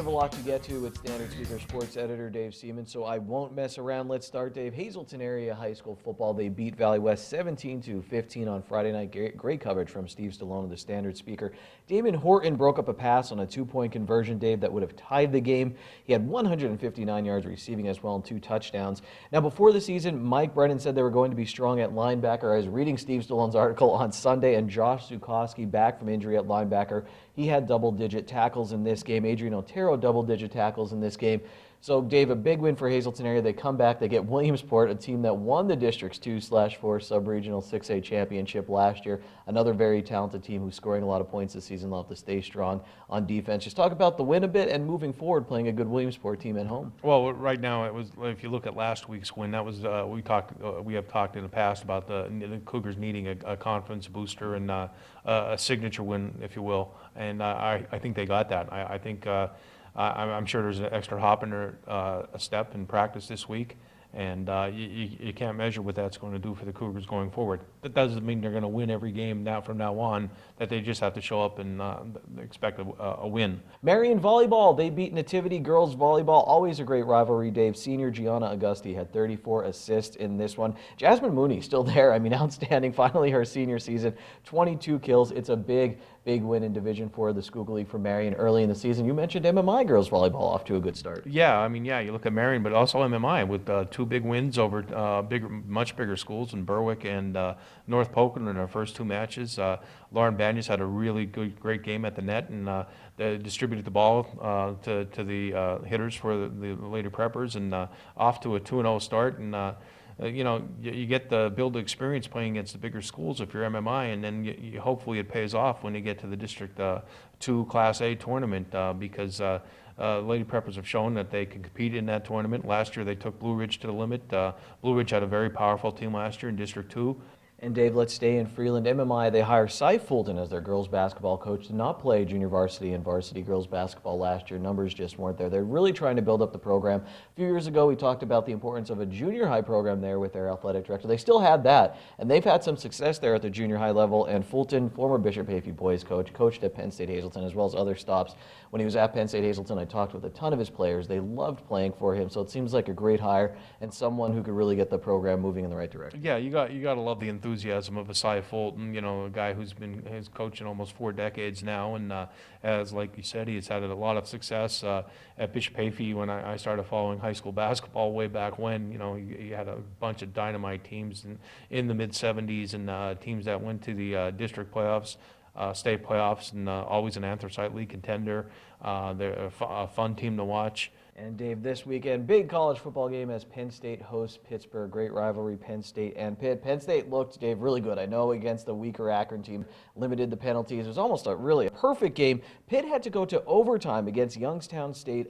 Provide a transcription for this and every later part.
have a lot to get to with Standard Speaker Sports Editor Dave Seaman, so I won't mess around. Let's start, Dave. Hazleton area high school football, they beat Valley West 17-15 on Friday night. Great coverage from Steve Stallone of the Standard Speaker. Damon Horton broke up a pass on a two-point conversion, Dave, that would have tied the game. He had 159 yards receiving as well and 2 touchdowns. Now, before the season, Mike Brennan said they were going to be strong at linebacker. I was reading Steve Stallone's article on Sunday, and Josh Zukowski back from injury at linebacker. He had double-digit tackles in this game. Adrian Otero, double-digit tackles in this game. So, Dave, a big win for Hazleton area. They come back. They get Williamsport, a team that won the District's 2/4 Sub-Regional 6A Championship last year. Another very talented team who's scoring a lot of points this season. They'll have to stay strong on defense. Just talk about the win a bit and moving forward, playing a good Williamsport team at home. Well, right now, it was. If you look at last week's win, that was we have talked in the past about the Cougars needing a confidence booster and a signature win, if you will. And I think they got that. I think. I'm sure there's an extra hop in there, a step in practice this week, and you can't measure what that's going to do for the Cougars going forward. That doesn't mean they're going to win every game from now on, that they just have to show up and expect a win. Marion Volleyball, they beat Nativity Girls Volleyball. Always a great rivalry, Dave. Senior Gianna Augusti had 34 assists in this one. Jasmine Mooney still there. I mean, outstanding. Finally, her senior season, 22 kills. It's a big win in Division 4 of the Schuylkill League for Marion early in the season. You mentioned MMI girls volleyball off to a good start. Yeah, I mean, you look at Marion, but also MMI with 2 big wins over much bigger schools in Berwick and North Pocono in their first 2 matches. Lauren Banyas had a really great game at the net, and they distributed the ball to the hitters for the Lady Preppers, and off to a 2-0 start. And you get the build experience playing against the bigger schools if you're MMI, and then hopefully it pays off when you get to the District 2 Class A tournament, because Lady Preppers have shown that they can compete in that tournament. Last year they took Blue Ridge to the limit. Blue Ridge had a very powerful team last year in District 2. And Dave, let's stay in Freeland. MMI, they hire Cy Fulton as their girls basketball coach. Did not play junior varsity and varsity girls basketball last year. Numbers just weren't there. They're really trying to build up the program. A few years ago, we talked about the importance of a junior high program there with their athletic director. They still had that, and they've had some success there at the junior high level. And Fulton, former Bishop Hayfie boys coach, coached at Penn State Hazleton as well as other stops. When he was at Penn State Hazleton, I talked with a ton of his players. They loved playing for him, so it seems like a great hire and someone who could really get the program moving in the right direction. Yeah, you got to love the enthusiasm of a Cy Fulton, a guy who's been coaching almost 4 decades now, and as like you said, he's had a lot of success at Bishop Hayfie. When I started following high school basketball way back when, he had a bunch of dynamite teams in the mid-'70s, and teams that went to the district playoffs, state playoffs, and always an Anthracite League contender. They're a fun team to watch. And Dave, this weekend, big college football game as Penn State hosts Pittsburgh. Great rivalry, Penn State and Pitt. Penn State looked, Dave, really good. I know against the weaker Akron team, limited the penalties. It was almost a perfect game. Pitt had to go to overtime against Youngstown State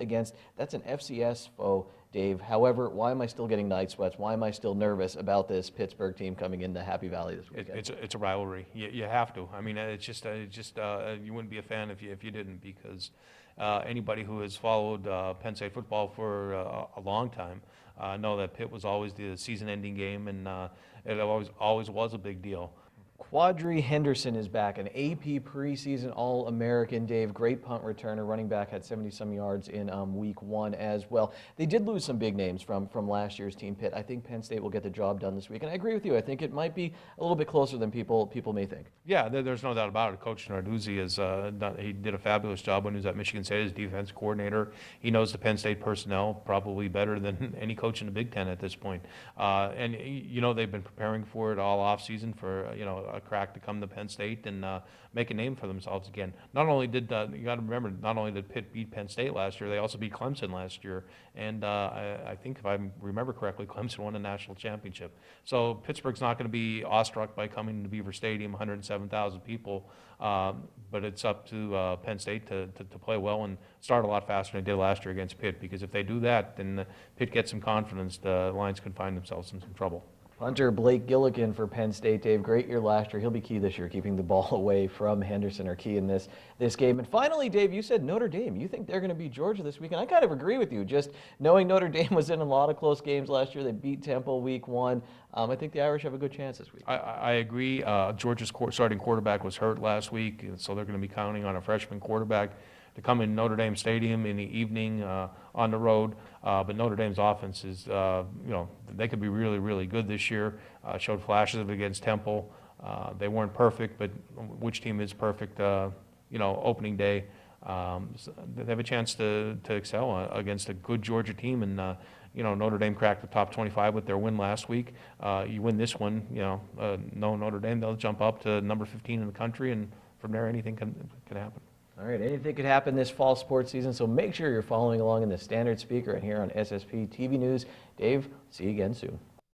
that's an FCS foe, Dave. However, why am I still getting night sweats? Why am I still nervous about this Pittsburgh team coming into Happy Valley this weekend? It's a rivalry. You have to. I mean, it's just you wouldn't be a fan if you didn't, because anybody who has followed Penn State football for a long time know that Pitt was always the season-ending game, and it always was a big deal. Quadri Henderson is back, an AP preseason All-American, Dave. Great punt returner. Running back had 70-some yards in week 1 as well. They did lose some big names from last year's team, Pitt. I think Penn State will get the job done this week. And I agree with you. I think it might be a little bit closer than people may think. Yeah, there's no doubt about it. Coach Narduzzi he did a fabulous job when he was at Michigan State as defense coordinator. He knows the Penn State personnel probably better than any coach in the Big Ten at this point. And they've been preparing for it all offseason for a crack to come to Penn State and make a name for themselves again. Not only did you got to remember, not only did Pitt beat Penn State last year, they also beat Clemson last year, and I think if I remember correctly, Clemson won a national championship. So Pittsburgh's not going to be awestruck by coming to Beaver Stadium, 107,000 people, but it's up to Penn State to play well and start a lot faster than they did last year against Pitt, because if they do that, then Pitt gets some confidence. The Lions can find themselves in some trouble. Punter Blake Gilligan for Penn State, Dave. Great year last year. He'll be key this year, keeping the ball away from Henderson, or key in this game. And finally, Dave, you said Notre Dame. You think they're going to beat Georgia this weekend? I kind of agree with you. Just knowing Notre Dame was in a lot of close games last year. They beat Temple week 1. I think the Irish have a good chance this week. I agree. Georgia's starting quarterback was hurt last week, so they're going to be counting on a freshman quarterback. to come in Notre Dame Stadium in the evening on the road. But Notre Dame's offense is, they could be really, really good this year. Showed flashes of it against Temple. They weren't perfect, but which team is perfect, opening day? So they have a chance to excel against a good Georgia team, and Notre Dame cracked the top 25 with their win last week. You win this one, no Notre Dame, they'll jump up to number 15 in the country, and from there anything can happen. All right, anything could happen this fall sports season, so make sure you're following along in the Standard Speaker and here on SSP TV News. Dave, see you again soon.